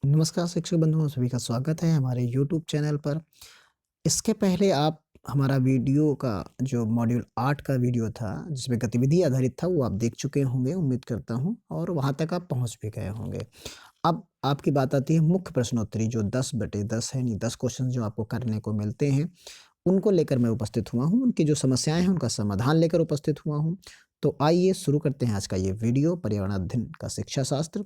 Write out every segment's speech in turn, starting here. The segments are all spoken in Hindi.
नमस्कार शिक्षक बंधुओं, सभी का स्वागत है हमारे यूट्यूब चैनल पर। इसके पहले आप हमारा वीडियो का जो मॉड्यूल 8 का वीडियो था, जिसमें गतिविधि आधारित था, वो आप देख चुके होंगे, उम्मीद करता हूँ, और वहाँ तक आप पहुँच भी गए होंगे। अब आपकी बात आती है मुख्य प्रश्नोत्तरी, जो 10/10 है, यानी 10 क्वेश्चन जो आपको करने को मिलते हैं, उनको लेकर मैं उपस्थित हुआ हूँ। उनकी जो समस्याएँ हैं, उनका समाधान लेकर उपस्थित हुआ हूँ। तो आइए शुरू करते हैं आज का ये वीडियो, पर्यावरण अध्ययन का शिक्षा शास्त्र,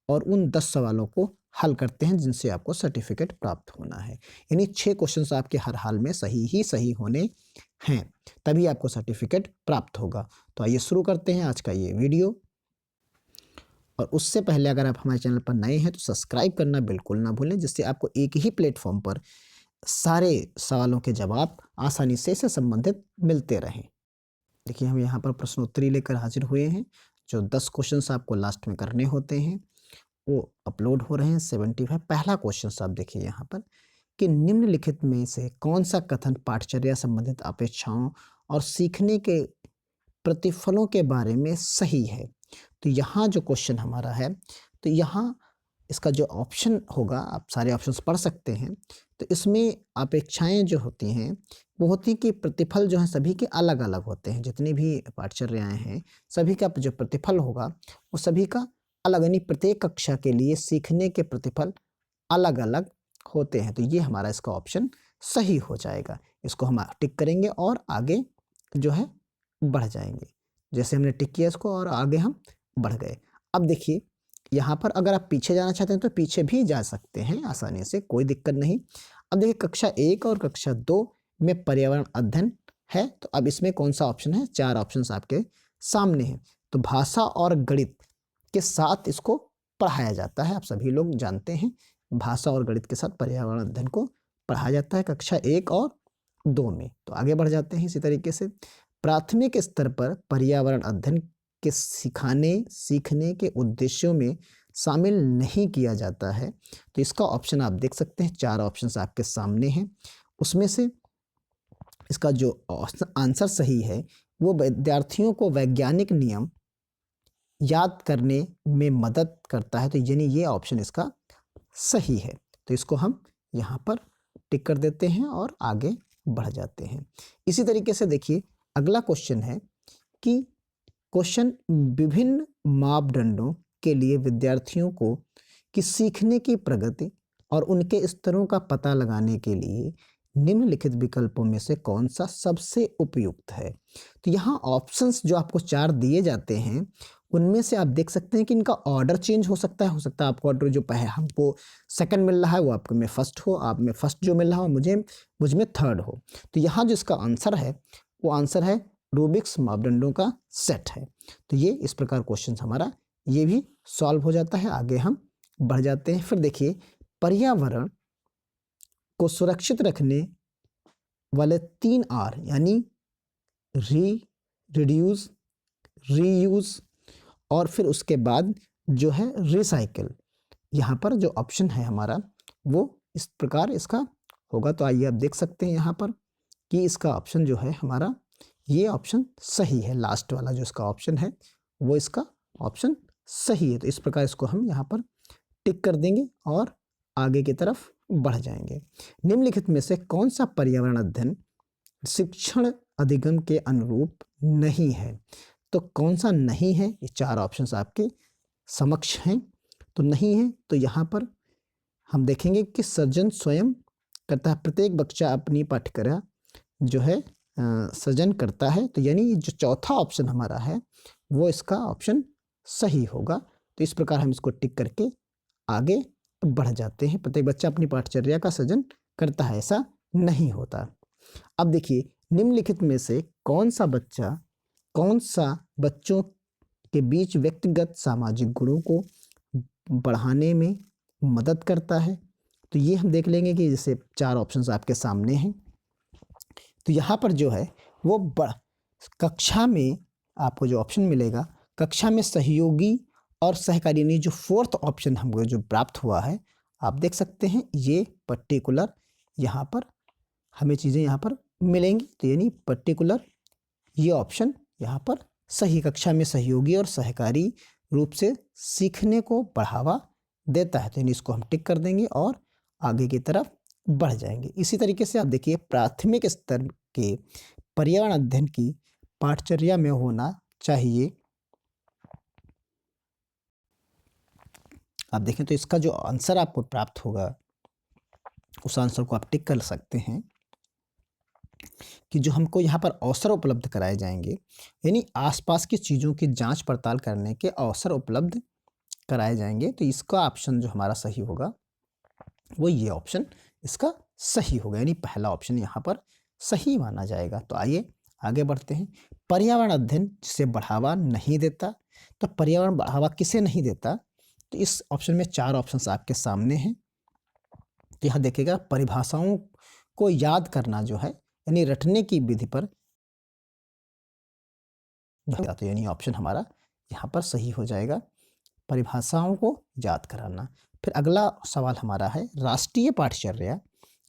और उन 10 सवालों को हल करते हैं जिनसे आपको सर्टिफिकेट प्राप्त होना है। यानी 6 क्वेश्चंस आपके हर हाल में सही ही सही होने हैं, तभी आपको सर्टिफिकेट प्राप्त होगा। तो आइए शुरू करते हैं आज का ये वीडियो। और उससे पहले अगर आप हमारे चैनल पर नए हैं तो सब्सक्राइब करना बिल्कुल ना भूलें, जिससे आपको एक ही प्लेटफॉर्म पर सारे सवालों के जवाब आसानी से इससे संबंधित मिलते रहें। देखिए, हम यहाँ पर प्रश्नोत्तरी लेकर हाजिर हुए हैं। जो 10 क्वेश्चंस आपको लास्ट में करने होते हैं, वो अपलोड हो रहे हैं 75। पहला क्वेश्चन आप देखिए यहाँ पर कि निम्नलिखित में से कौन-सा कथन पाठचर्या संबंधित अपेक्षाओं और सीखने के प्रतिफलों के बारे में सही है? तो यहाँ जो क्वेश्चन हमारा है, तो यहाँ इसका जो ऑप्शन होगा, आप सारे ऑप्शंस पढ़ सकते हैं। तो इसमें अपेक्षाएँ जो होती हैं, वो होती है कि प्रतिफल जो हैं सभी के अलग-अलग होते हैं। जितनी भी पाठचर्याएँ हैं, सभी का जो प्रतिफल होगा, वो सभी का अलग, यानी प्रत्येक कक्षा के लिए सीखने के प्रतिफल अलग-अलग होते हैं। तो ये हमारा इसका ऑप्शन सही हो जाएगा। इसको हम टिक करेंगे और आगे जो है बढ़ जाएँगे। जैसे हमने टिक किया इसको और आगे हम बढ़ गए। अब देखिए, यहाँ पर अगर आप पीछे जाना चाहते हैं तो पीछे भी जा सकते हैं आसानी से, कोई दिक्कत नहीं। अब देखिए, कक्षा 1 और कक्षा 2 में पर्यावरण अध्ययन है, तो अब इसमें कौन-सा ऑप्शन है? 4 ऑप्शंस आपके सामने हैं। तो भाषा और गणित के साथ इसको पढ़ाया जाता है, आप सभी लोग जानते हैं। भाषा और गणित के साथ पर्यावरण अध्ययन को पढ़ाया जाता है कक्षा 1 और 2 में। तो आगे बढ़ जाते हैं इसी तरीके से। प्राथमिक स्तर पर पर्यावरण अध्ययन के सीखने के उद्देश्यों में शामिल नहीं किया जाता है। तो इसका ऑप्शन आप देख सकते हैं, 4 ऑप्शंस आपके सामने हैं। उसमें से इसका जो आंसर सही है, वो विद्यार्थियों को वैज्ञानिक नियम याद करने में मदद करता है। तो यानी ये ऑप्शन इसका सही है। तो इसको हम यहाँ पर टिक कर देते हैं और आगे बढ़ जाते हैं। इसी तरीके से देखिए, अगला क्वेश्चन है कि क्वेश्चन विभिन्न मापदंडों के लिए विद्यार्थियों को कि सीखने की प्रगति और उनके स्तरों का पता लगाने के लिए निम्नलिखित विकल्पों में से कौन सा सबसे उपयुक्त है? तो यहाँ ऑप्शंस जो आपको 4 दिए जाते हैं, उनमें से आप देख सकते हैं कि इनका ऑर्डर चेंज हो सकता है। आपको ऑर्डर जो हमको सेकंड मिल रहा है, वो आपको में फर्स्ट हो, आप में फर्स्ट जो मिल रहा हो, मुझ में थर्ड हो। तो यहाँ जो इसका आंसर है, वो आंसर है रूबिक्स मापदंडों का सेट है। तो ये इस प्रकार क्वेश्चन हमारा ये भी सॉल्व हो जाता है। आगे हम बढ़ जाते हैं। फिर देखिए, पर्यावरण को सुरक्षित रखने वाले 3 आर, यानी री, रिड्यूस, रीयूज, और फिर उसके बाद जो है रिसाइकिल। यहाँ पर जो ऑप्शन है हमारा, वो इस प्रकार इसका होगा। तो आइए आप देख सकते हैं यहाँ पर कि इसका ऑप्शन जो है हमारा, ये ऑप्शन सही है। लास्ट वाला जो इसका ऑप्शन है, वो इसका ऑप्शन सही है। तो इस प्रकार इसको हम यहाँ पर टिक कर देंगे और आगे की तरफ बढ़ जाएंगे। निम्नलिखित में से कौन सा पर्यावरण अध्ययन शिक्षण अधिगम के अनुरूप नहीं है? तो कौन सा नहीं है? ये 4 ऑप्शंस आपके समक्ष हैं। तो नहीं है, तो यहाँ पर हम देखेंगे कि सृजन स्वयं करता है। प्रत्येक बच्चा अपनी पाठ्यक्रम जो है सृजन करता है। तो यानी जो चौथा ऑप्शन हमारा है, वो इसका ऑप्शन सही होगा। तो इस प्रकार हम इसको टिक करके आगे बढ़ जाते हैं। प्रत्येक बच्चा अपनी पाठचर्या का सृजन करता है, ऐसा नहीं होता। अब देखिए, निम्नलिखित में से कौन सा बच्चों के बीच व्यक्तिगत सामाजिक गुणों को बढ़ाने में मदद करता है? तो ये हम देख लेंगे कि जैसे 4 ऑप्शंस आपके सामने हैं। तो यहाँ पर जो है वो कक्षा में आपको जो ऑप्शन मिलेगा, कक्षा में सहयोगी और सहकारी, यानी जो 4th ऑप्शन हमको जो प्राप्त हुआ है, आप देख सकते हैं ये पर्टिकुलर यहाँ पर हमें चीज़ें यहाँ पर मिलेंगी। तो यानी पर्टिकुलर ये ऑप्शन यहाँ पर सही, कक्षा में सहयोगी और सहकारी रूप से सीखने को बढ़ावा देता है तो यानी इसको हम टिक कर देंगे और आगे की तरफ बढ़ जाएंगे। इसी तरीके से आप देखिए प्राथमिक स्तर के पर्यावरण अध्ययन की पाठचर्या में होना चाहिए। आप देखें तो इसका जो आंसर आपको प्राप्त होगा उस आंसर को आप टिक कर सकते हैं कि जो हमको यहाँ पर अवसर उपलब्ध कराए जाएंगे, यानी आसपास की चीज़ों की जांच पड़ताल करने के अवसर उपलब्ध कराए जाएंगे, तो इसका ऑप्शन जो हमारा सही होगा वो ये ऑप्शन इसका सही होगा, यानी पहला ऑप्शन यहाँ पर सही माना जाएगा। तो आइए आगे बढ़ते हैं। पर्यावरण अध्ययन जिसे बढ़ावा नहीं देता, तो पर्यावरण बढ़ावा किसे नहीं देता, तो इस ऑप्शन में 4 ऑप्शंस आपके सामने हैं। तो यहाँ देखिएगा परिभाषाओं को याद करना जो है यानी रटने की विधि पर, तो यानी ऑप्शन हमारा यहाँ पर सही हो जाएगा, परिभाषाओं को याद कराना। फिर अगला सवाल हमारा है राष्ट्रीय पाठचर्या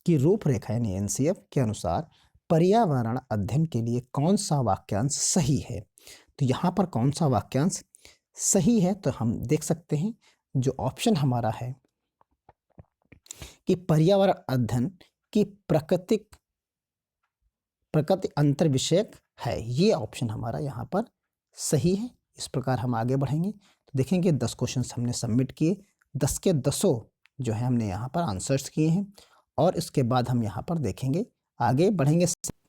की रूपरेखा यानी एनसीएफ के अनुसार पर्यावरण अध्ययन के लिए कौन सा वाक्यांश सही है। तो यहाँ पर कौन सा वाक्यांश सही है, तो हम देख सकते हैं जो ऑप्शन हमारा है कि पर्यावरण अध्ययन की प्रकृति अंतर विषयक है, ये ऑप्शन हमारा यहाँ पर सही है। इस प्रकार हम आगे बढ़ेंगे तो देखेंगे 10 क्वेश्चन हमने सबमिट किए, 10 के 10 जो है हमने यहाँ पर आंसर्स किए हैं और इसके बाद हम यहाँ पर देखेंगे आगे बढ़ेंगे।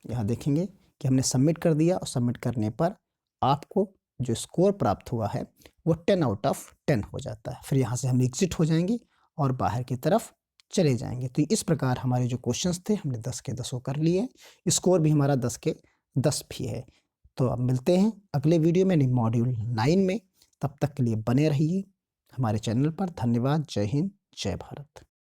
यहाँ देखेंगे कि हमने सबमिट कर दिया और सबमिट करने पर आपको जो स्कोर प्राप्त हुआ है वो 10 आउट ऑफ 10 हो जाता है। फिर यहाँ से हम एग्जिट हो जाएंगे और बाहर की तरफ चले जाएंगे। तो इस प्रकार हमारे जो क्वेश्चंस थे हमने 10 के 10 कर लिए, स्कोर भी हमारा 10 के 10 भी है। तो अब मिलते हैं अगले वीडियो में मॉड्यूल 9 में, तब तक के लिए बने रहिए हमारे चैनल पर। धन्यवाद। जय हिंद, जय भारत।